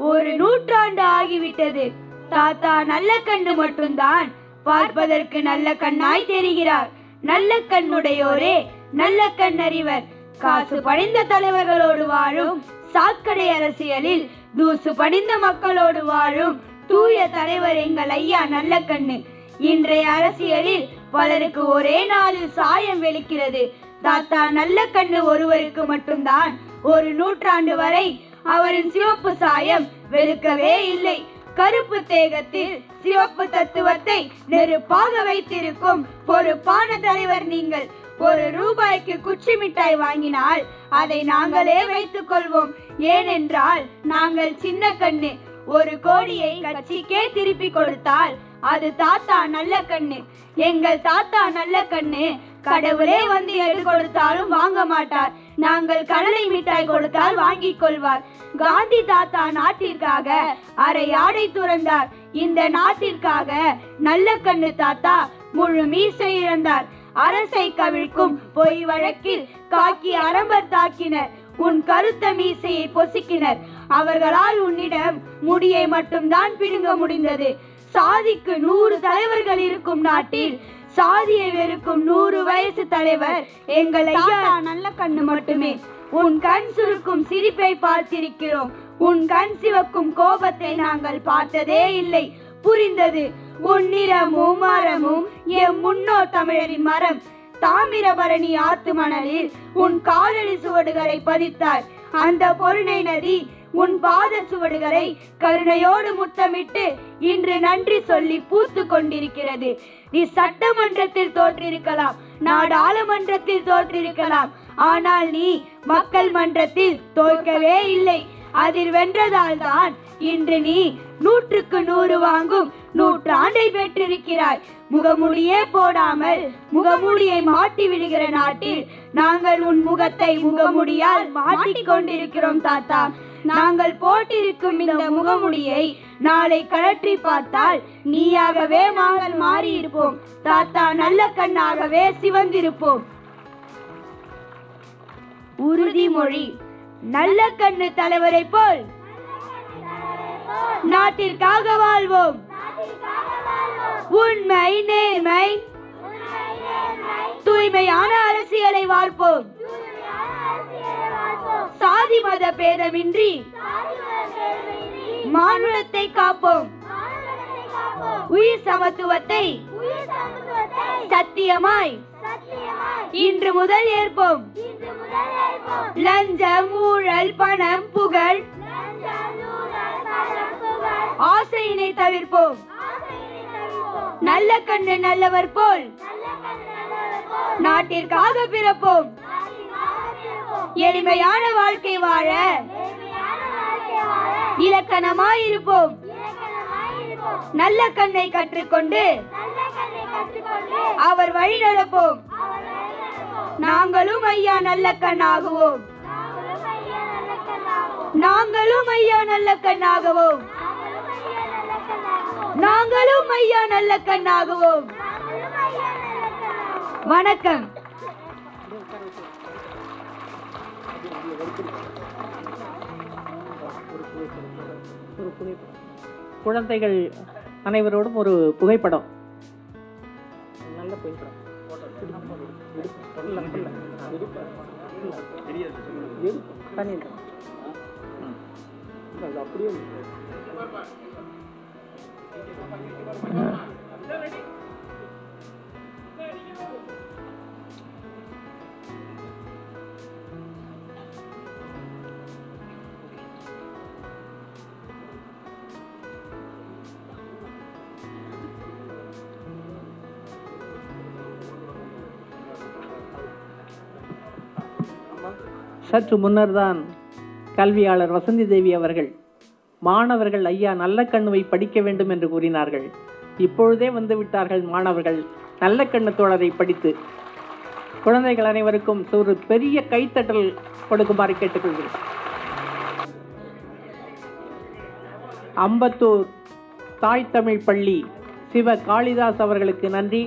1 நூற்றாண்டு ஆகிவிட்டது. தாத்தா நல்ல கண்ணு மட்டும்தான் பார்ப்பதற்கு நல்ல கண்ணாய் தெரிகிறார். நல்ல கண்ணுடையோரே நல்ல கண்ணறிவர். காசு படிந்த தலைவர்களோடு வாழும் சாக்கடை அரசியலில் தூசு படிந்த மக்களோடு வாழும் தூய தலைவர் எங்கள் ஐயா நல்ல கண்ணு. இன்றைய அரசியலில் பலருக்கு ஒரே நாளில் சாயம் வெளுக்கிறது. தாத்தா நல்ல கண்ணு ஒருவருக்கு மட்டும்தான் 1 நூற்றாண்டு வரை அவரின் சிவப்பு சாயம் வெளுக்கவே இல்லை. கருப்பு தேகத்தில் சிவப்பு தத்துவத்தை நெருப்பாக வைத்திருக்கும் பொறுப்பான தலைவர் நீங்கள். 1 ரூபாய்க்கு குச்சி மிட்டாய் வாங்கினால் அதை நாங்களே வைத்துக் கொள்வோம். ஏனென்றால் நாங்கள் சின்ன கண்ணு. 1 கோடியை கட்சிக்கே திருப்பி கொடுத்தால் அது தாத்தா நல்ல கண்ணு. எங்கள் தாத்தா நல்ல கண்ணு கடவுளே வந்து எடுத்து கொடுத்தாலும் வாங்க மாட்டார். நாங்கள் கடலை மிட்டாய் கொடுத்தால் வாங்கிக் கொள்வார். காந்தி தாத்தா நாட்டிற்காக அரை ஆடை துறந்தார். இந்த நாட்டிற்காக நல்ல கண்ணு தாத்தா முழு மீசை இழந்தார். அரசை கவிழ்க்கும் பொய் வழக்கில் காக்கி அரம்பர் தாக்கினர். உன் கருத்த மீசையை பொசுக்கினர். அவர்களால் உன்னிடம் முடியை மட்டும்தான் பிடுங்க முடிந்தது. சாதிக்கு 100 தலைவர்கள் இருக்கும் நாட்டில் சாதியை வெறுக்கும் 100 வயசு தலைவர் எங்கள் ஐயா நல்ல கண்ணு மட்டுமே. உன் கண் சுருக்கும் சிரிப்பை பார்த்திருக்கிறோம். உன் கண் சிவக்கும் கோபத்தை நாங்கள் பார்த்ததே இல்லை. புரிந்தது. உன் நிறமும் மரமும் என் முன்னோர் தமிழரின் மரம். தாமிரபரணி ஆத்து மணலில் உன் காலடி சுவடுகளை பதித்தாய். அந்த பொருணை நதி உன் பாத சுவடுகளை கருணையோடு முத்தமிட்டு இன்று நன்றி சொல்லி பூத்து கொண்டிருக்கிறது. நீ சட்டமன்றத்தில் தோற்றிருக்கலாம், நாடாளுமன்றத்தில் தோற்றிருக்கலாம், ஆனால் நீ மக்கள் மன்றத்தில் தோற்கவே இல்லை. அதில் வென்றதால் தான் இன்று நீ 100க்கு 100 வாங்கும் நூற்றாண்டை பெற்றிருக்கிறாய். முகமூடியே போடாமல் முகமூடியை மாட்டி விடுகிற நாட்டில் நாங்கள் உன் முகத்தை முகமூடியால் மாட்டிக்கொண்டிருக்கிறோம் தாத்தா. நாங்கள் போட்டிருக்கும் இந்த முகமுடியை நாளை கழற்றி பார்த்தால் நீயாகவே நாங்கள் மாறி இருப்போம். தாத்தா நல்ல கண்ணாகவே சிவந்திருப்போம். உறுதிமொழி. நல்ல கண்ணு தலைவரை போல் நாட்டிற்காக வாழ்வோம். உண்மை நேர்மை தூய்மையான அரசியலை வாழ்ப்போம். சாதி மத பேதமின்றி மானுடத்தை காப்போம். உயிர் சமத்துவத்தை சத்தியமாய் இன்று முதல் ஏற்போம். லஞ்சம் ஊழல் பணம் புகழ் ஆசையினை தவிர்ப்போம். நல்ல கண்ணு நல்லவர் போல் நாட்டிற்காக பிறப்போம். எளிமையான வாழ்க்கை வாழ இலக்கணமாயிருப்போம். நல்ல கண்ணை கற்றுக்கொண்டு அவர் வழி நடப்போம். நாங்களும் ஐயா நல்ல கண்ணாகுவோம். நாங்களும் ஐயா நல்ல கண்ணாகுவோம். நாங்களும் ஐயா நல்ல கண்ணாகுவோம். வணக்கம். குழந்தைகள் அனைவரோடும் ஒரு புகைப்படம். நல்ல புகைப்படம். அப்படியே சற்று முன்னர்தான் கல்வியாளர் வசந்தி தேவி அவர்கள் மாணவர்கள் ஐயா நல்ல கண்ணுவை படிக்க வேண்டும் என்று கூறினார்கள். இப்பொழுதே வந்து விட்டார்கள் மாணவர்கள் நல்ல கண்ணு தோழரை படித்து. குழந்தைகள் அனைவருக்கும் ஒரு பெரிய கைத்தட்டல் கொடுக்குமாறு கேட்டுக்கொள்கிறேன். அம்பத்தூர் தாய் தமிழ் பள்ளி சிவ காளிதாஸ் அவர்களுக்கு நன்றி.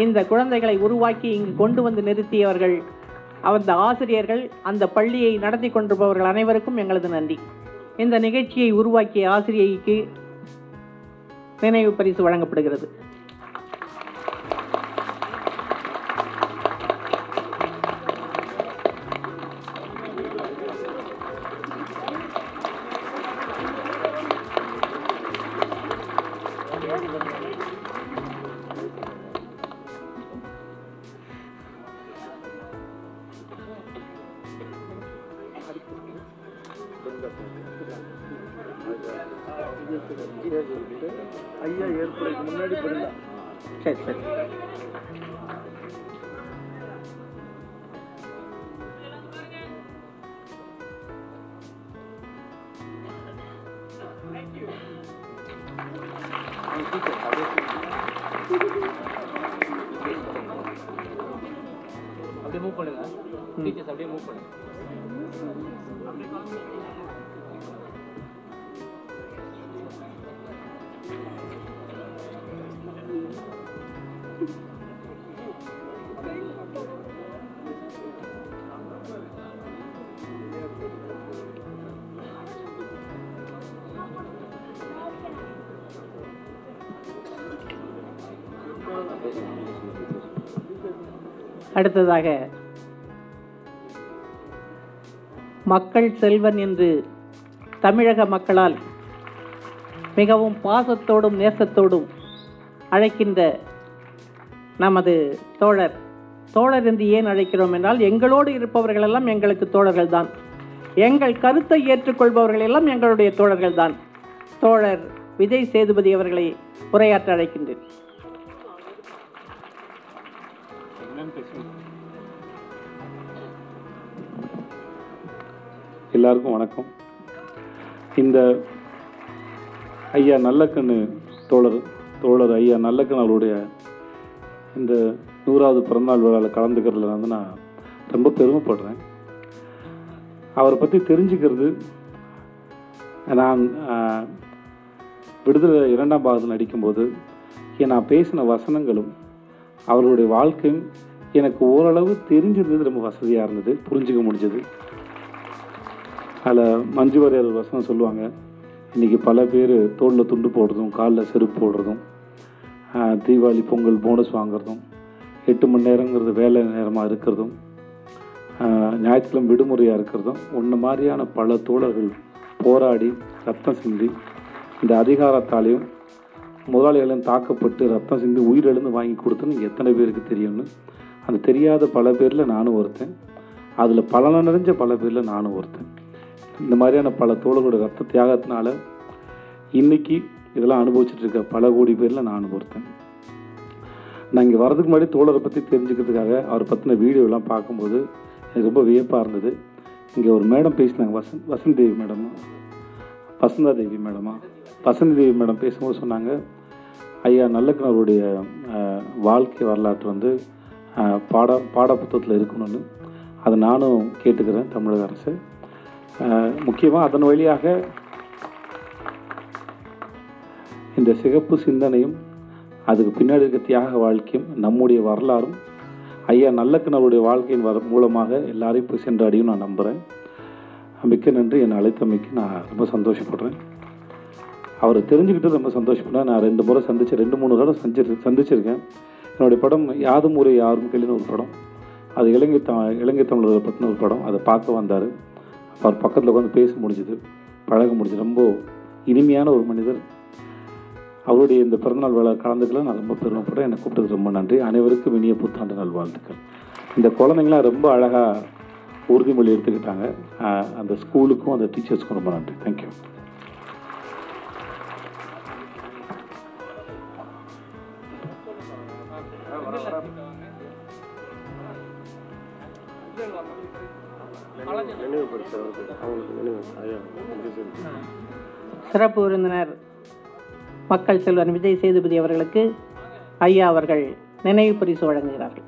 இந்த குழந்தைகளை உருவாக்கி இங்கு கொண்டு வந்து நிறுத்தியவர்கள், அந்த ஆசிரியர்கள், அந்த பள்ளியை நடத்தி கொண்டிருப்பவர்கள் அனைவருக்கும் எங்களது நன்றி. இந்த நிகழ்ச்சியை உருவாக்கிய ஆசிரியைக்கு நினைவு பரிசு வழங்கப்படுகிறது. ஐயா ஏற்படுறதுக்கு முன்னாடி போயிடலாம். சரி சரி. அப்படியே மூவ் பண்ணுங்க. டீச்சர்ஸ் அப்படியே மூவ் பண்ணுங்க. அடுத்ததாக மக்கள் செல்வன் என்று தமிழக மக்களால் மிகவும் பாசத்தோடும் நேசத்தோடும் அழைக்கின்ற நமது தோழர் என்று ஏன் அழைக்கிறோம் என்றால், எங்களோடு இருப்பவர்கள் எல்லாம் எங்களுக்கு தோழர்கள் தான், எங்கள் கருத்தை ஏற்றுக்கொள்பவர்கள் எல்லாம் எங்களுடைய தோழர்கள் தான். தோழர் விஜய் சேதுபதி அவர்களை உரையாற்ற அழைக்கின்றேன். எல்லாருக்கும் வணக்கம். இந்த ஐயா நல்லக்கண்ணு தோழர் ஐயா நல்லக்கண்ணு அவருடைய இந்த 100வது பிறந்தநாள் விழாவில் கலந்துக்கிறதுல வந்து நான் ரொம்ப பெருமைப்படுறேன். அவரை பற்றி தெரிஞ்சுக்கிறது, நான் விடுதலை 2ஆம் பாகத்தில் நடிக்கும்போது நான் பேசின வசனங்களும் அவருடைய வாழ்க்கையும் எனக்கு ஓரளவு தெரிஞ்சிருந்தது, ரொம்ப வசதியாக இருந்தது, புரிஞ்சுக்க முடிஞ்சது. அதில் மஞ்சு வாரியர் ஒரு வசனம் சொல்லுவாங்க, இன்றைக்கி பல பேர் தோளில் துண்டு போடுறதும் காலில் செருப்பு போடுறதும் தீபாவளி பொங்கல் போனஸ் வாங்குறதும் 8 மணி நேரங்கிறது வேலை நேரமாக இருக்கிறதும் ஞாயிற்றுக்கிழமை விடுமுறையாக இருக்கிறதும் ஒன்று மாதிரியான பல தோழர்கள் போராடி ரத்தம் சிந்தி இந்த அதிகாரத்தாலையும் முதலாளிகளையும் தாக்கப்பட்டு ரத்தம் சிந்தி உயிரிழந்து வாங்கி கொடுத்தோன்னு எத்தனை பேருக்கு தெரியும்னு, அந்த தெரியாத பல பேரில் நானும் ஒருத்தன், அதில் பல நிறைஞ்ச பல பேரில் நானும் ஒருத்தன். இந்த மாதிரியான பல தோழர்களோட ரத்த தியாகத்தினால இன்றைக்கி இதெல்லாம் அனுபவிச்சுட்ருக்க பல கோடி பேரில் நானும் ஒருத்தன். நான் இங்கே வரதுக்கு முன்னாடி தோழரை பற்றி தெரிஞ்சுக்கிறதுக்காக அவரை பற்றின வீடியோலாம் பார்க்கும்போது எனக்கு ரொம்ப வியப்பாக இருந்தது. இங்கே ஒரு மேடம் பேசினாங்க, வசந்தி தேவி மேடமா வசந்தா தேவி மேடமா வசந்தி தேவி மேடம் பேசும்போது சொன்னாங்க, ஐயா நல்லக்கண்ணருடைய வாழ்க்கை வரலாற்று வந்து பாடப்புத்தகத்தில் இருக்கணும்னு. அதை நானும் கேட்டுக்கிறேன் தமிழக அரசு. முக்கியமாக அதன் வழியாக இந்த சிகப்பு சிந்தனையும் அதுக்கு பின்னாடி இருக்க தியாக வாழ்க்கையும் நம்முடைய வரலாறும் ஐயா நல்லக்கண்ணருடைய வாழ்க்கையின் மூலமாக எல்லாரையும் போய் சென்றடையும் நான் நம்புகிறேன். மிக்க நன்றி. என்னை அழைத்தமைக்கு நான் ரொம்ப சந்தோஷப்படுறேன். அவரை தெரிஞ்சுக்கிட்டு ரொம்ப சந்தோஷப்படுறேன். நான் 2 முறை 2-3 தடவை சந்திச்சிருக்கேன். என்னுடைய படம் யாதும் ஊரே யாரும் கேள்வின்னு ஒரு படம், அது இலங்கை தமிழர்களை பற்றின ஒரு படம். அதை பார்க்க வந்தார். அவர் பக்கத்தில் உட்காந்து பேச முடிஞ்சுது, பழக முடிஞ்சது. ரொம்ப இனிமையான ஒரு மனிதர். அவருடைய இந்த பிறந்தநாள் விழா கலந்துக்கலாம் நான் ரொம்ப பெருமைப்படுறேன். என்னை கூப்பிட்டது ரொம்ப நன்றி. அனைவருக்கும் இனிய புத்தாண்டு நல்வாழ்த்துக்கள். இந்த குழந்தைங்களாம் ரொம்ப அழகாக உறுதிமொழி எடுத்துக்கிட்டாங்க. அந்த ஸ்கூலுக்கும் அந்த டீச்சர்ஸ்க்கும் ரொம்ப நன்றி. தேங்க்யூ. சிறப்பு விருந்தினர் மக்கள் செல்வன் விஜய் சேதுபதி அவர்களுக்கு ஐயா அவர்கள் நினைவு பரிசு வழங்குகிறார்கள்.